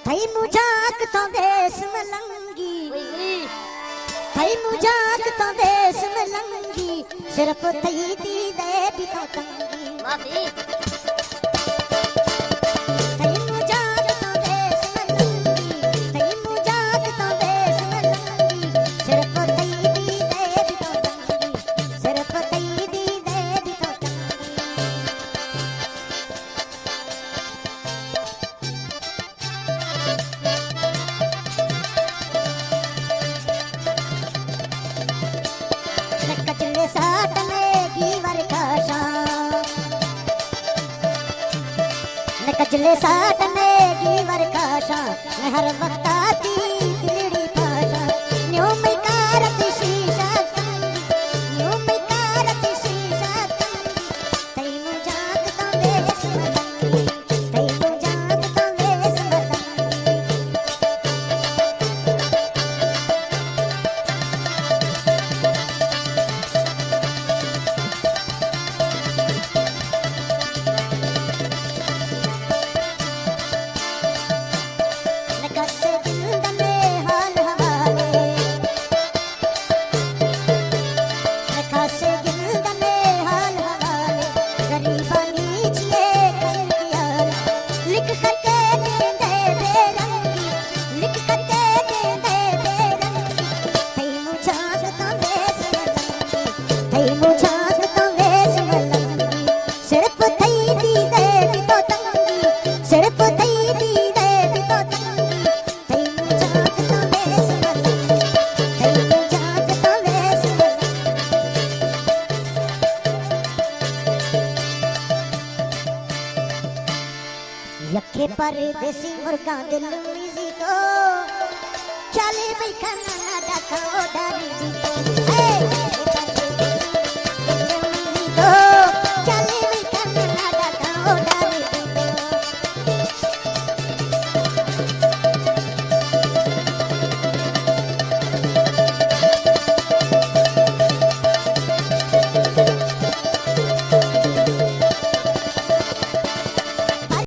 थई मुझाक तो देश मलंगी, थई मुझाक तो देश मलंगी, सिर्फ थई दी दे भी तो तंगी। माफी कजले साट में गीवर काशा हर वक्त आती दिलड़ी पाशा न्यू में कारत शीशा न्यू में कारत शीशा तई मुझाक तो देश मलंगी तई मुझाक तो देश मलंगी यखे परदेसी मुर्गा दिल मिजी तो चले भाई खाना डाका ओ डाली जी तो